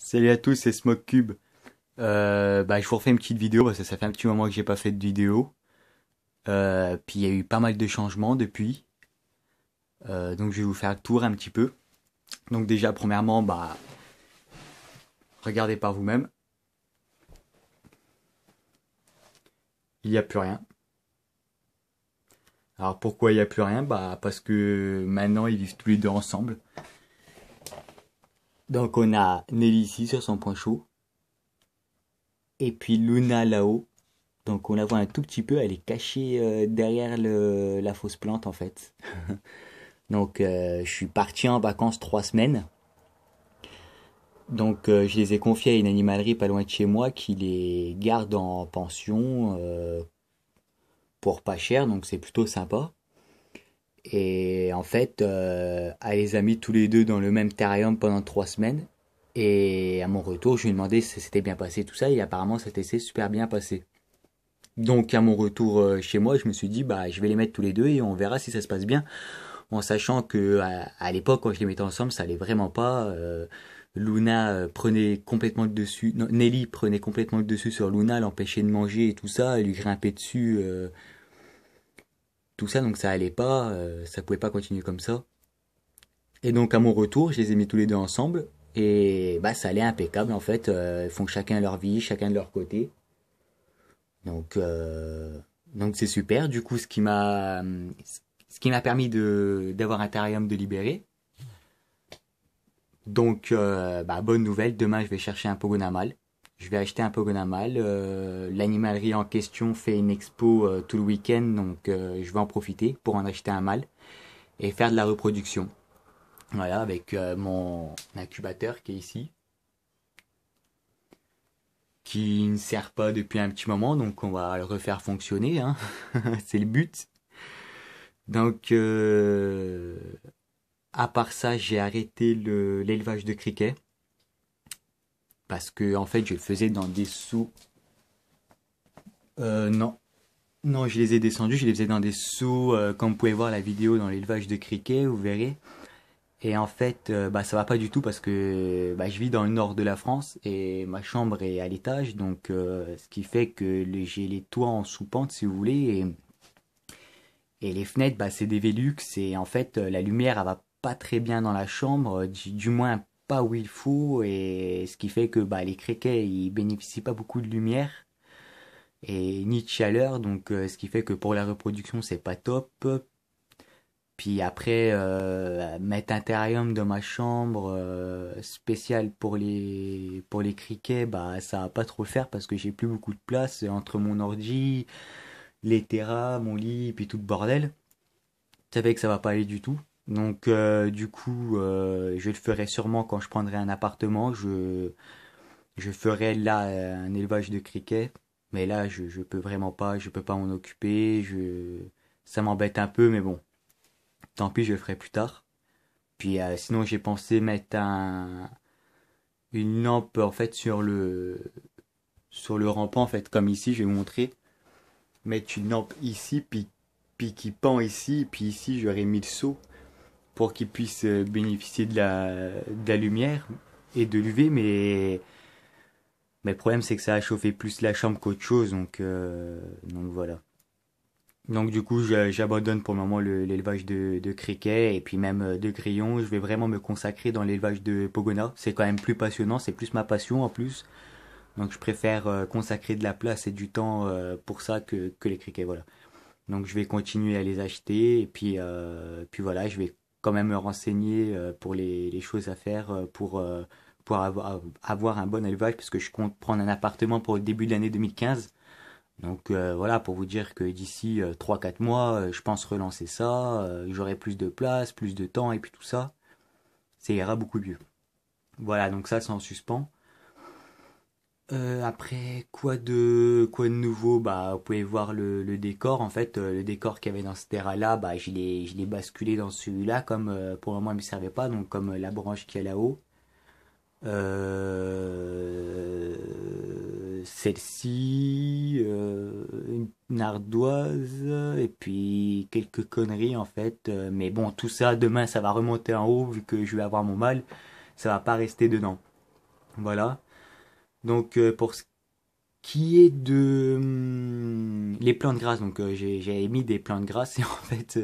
Salut à tous, c'est Smoke Cube. Je vous refais une petite vidéo parce que ça fait un petit moment que j'ai pas fait de vidéo. Puis il y a eu pas mal de changements depuis. Donc je vais vous faire le tour un petit peu. Donc déjà premièrement, regardez par vous-même. Il n'y a plus rien. Alors pourquoi il n'y a plus rien? Parce que maintenant ils vivent tous les deux ensemble. Donc on a Nelly ici sur son point chaud. Et puis Luna là-haut. Donc on la voit un tout petit peu, elle est cachée derrière la fausse plante en fait. Donc je suis parti en vacances 3 semaines. Donc je les ai confiés à une animalerie pas loin de chez moi qui les garde en pension pour pas cher, donc c'est plutôt sympa. Et en fait, elle les a mis tous les deux dans le même terrarium pendant 3 semaines. Et à mon retour, je lui ai demandé si ça s'était bien passé tout ça, et apparemment ça s'est super bien passé. Donc à mon retour chez moi, je me suis dit je vais les mettre tous les deux et on verra si ça se passe bien, en sachant que à l'époque quand je les mettais ensemble, ça allait vraiment pas. Luna prenait complètement le dessus, non, Nelly prenait complètement le dessus sur Luna, l'empêchait de manger et tout ça, elle lui grimpait dessus, tout ça, donc ça allait pas, ça pouvait pas continuer comme ça. Et donc à mon retour, je les ai mis tous les deux ensemble et ça allait impeccable en fait. Ils font chacun leur vie, chacun de leur côté. Donc euh, donc c'est super. Du coup, ce qui m'a permis de d'avoir un terrarium de libéré. Donc bonne nouvelle. Demain, je vais chercher un pogonamal. Je vais acheter un pogonamal. L'animalerie en question fait une expo tout le week-end, donc je vais en profiter pour en acheter un mâle et faire de la reproduction. Voilà, avec mon incubateur qui est ici, qui ne sert pas depuis un petit moment, donc on va le refaire fonctionner, hein. C'est le but. Donc, à part ça, j'ai arrêté l'élevage de criquets parce que en fait, je le faisais dans des seaux. Non, non, je les ai descendus, je les faisais dans des seaux, comme vous pouvez voir la vidéo dans l'élevage de criquets, vous verrez. Et en fait, ça va pas du tout parce que je vis dans le nord de la France et ma chambre est à l'étage, donc ce qui fait que j'ai les toits en sous-pente si vous voulez et les fenêtres, c'est des Velux et en fait la lumière elle va pas très bien dans la chambre, du moins pas où il faut, et ce qui fait que les criquets ils bénéficient pas beaucoup de lumière et ni de chaleur, donc ce qui fait que pour la reproduction c'est pas top. Puis après, mettre un terrarium dans ma chambre spécial pour les criquets, ça va pas trop le faire parce que j'ai plus beaucoup de place entre mon ordi, les terras, mon lit, puis tout le bordel. Ça fait que ça va pas aller du tout. Donc du coup, je le ferai sûrement quand je prendrai un appartement. Je ferai là un élevage de criquets. Mais là, je peux vraiment pas, je peux pas m'en occuper. Ça m'embête un peu, mais bon, tant pis, je le ferai plus tard. Puis sinon j'ai pensé mettre une lampe en fait sur le rampant en fait comme ici je vais vous montrer. Mettre une lampe ici puis qui pend ici puis ici j'aurais mis le seau pour qu'il puisse bénéficier de la lumière et de l'UV, mais le problème c'est que ça a chauffé plus la chambre qu'autre chose, donc voilà. Donc du coup, j'abandonne pour le moment l'élevage de criquets et puis même de grillons. Je vais vraiment me consacrer dans l'élevage de pogona. C'est quand même plus passionnant, c'est plus ma passion en plus. Donc je préfère consacrer de la place et du temps pour ça que les criquets, voilà. Donc je vais continuer à les acheter et puis voilà, je vais quand même me renseigner pour les choses à faire pour avoir un bon élevage parce que je compte prendre un appartement pour le début de l'année 2015. Donc voilà, pour vous dire que d'ici 3-4 mois, je pense relancer ça, j'aurai plus de place, plus de temps et puis tout ça, ça ira beaucoup mieux. Voilà, donc ça c'est en suspens. Après, quoi de nouveau? Vous pouvez voir le décor. En fait, le décor qu'il y avait dans ce terrain-là, je l'ai basculé dans celui-là, comme pour le moment il ne me servait pas, donc comme la branche qui est là-haut. Celle-ci, une ardoise, et puis quelques conneries en fait. Mais bon, tout ça, demain, ça va remonter en haut, vu que je vais avoir mon mal, ça va pas rester dedans. Voilà. Donc pour ce qui est de les plantes grasses, donc j'ai mis des plantes grasses et en fait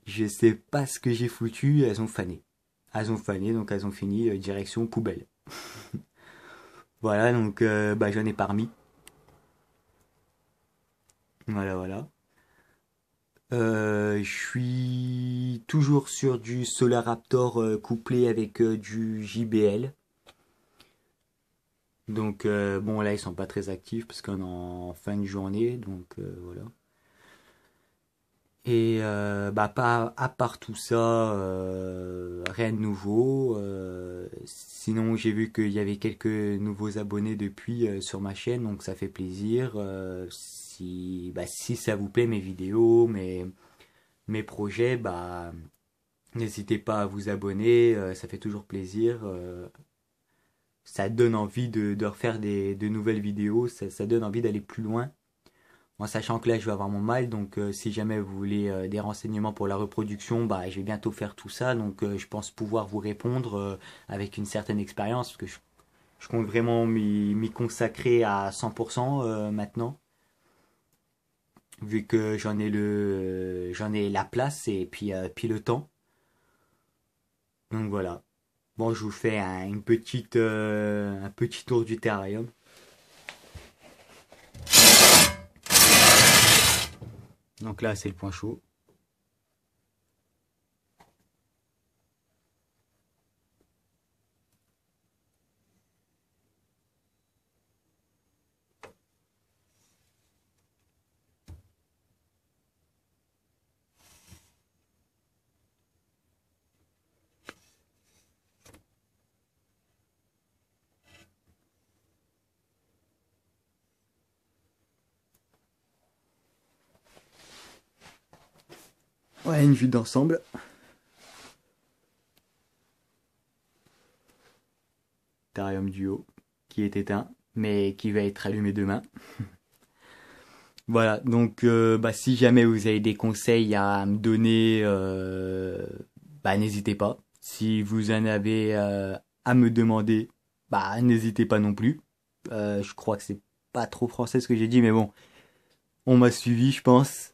je sais pas ce que j'ai foutu, elles ont fané. Elles ont fané, donc elles ont fini direction poubelle. Voilà, donc bah, j'en ai parmi. Voilà, voilà. Je suis toujours sur du Solar Raptor couplé avec du JBL. Donc bon là ils sont pas très actifs parce qu'on est en fin de journée, donc voilà. Et bah pas à part tout ça, rien de nouveau. Sinon j'ai vu qu'il y avait quelques nouveaux abonnés depuis sur ma chaîne, donc ça fait plaisir. Si bah, si ça vous plaît mes vidéos, mes projets, bah n'hésitez pas à vous abonner, ça fait toujours plaisir. Ça donne envie de refaire de nouvelles vidéos, ça donne envie d'aller plus loin. En sachant que là je vais avoir mon mal, donc si jamais vous voulez des renseignements pour la reproduction, bah je vais bientôt faire tout ça, donc je pense pouvoir vous répondre avec une certaine expérience, parce que je compte vraiment m'y consacrer à 100% maintenant, vu que j'en ai la place et puis le temps. Donc voilà. Bon, je vous fais un petit tour du terrarium. Donc là, c'est le point chaud. Ouais, une vue d'ensemble. Terrarium duo qui est éteint, mais qui va être allumé demain. Voilà, donc bah, si jamais vous avez des conseils à me donner, bah, n'hésitez pas. Si vous en avez à me demander, bah, n'hésitez pas non plus. Je crois que c'est pas trop français ce que j'ai dit, mais bon, on m'a suivi, je pense.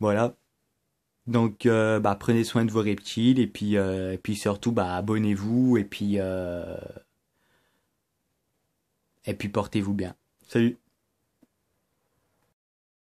Voilà. Donc, bah, prenez soin de vos reptiles et puis surtout, bah, abonnez-vous et puis portez-vous bien. Salut!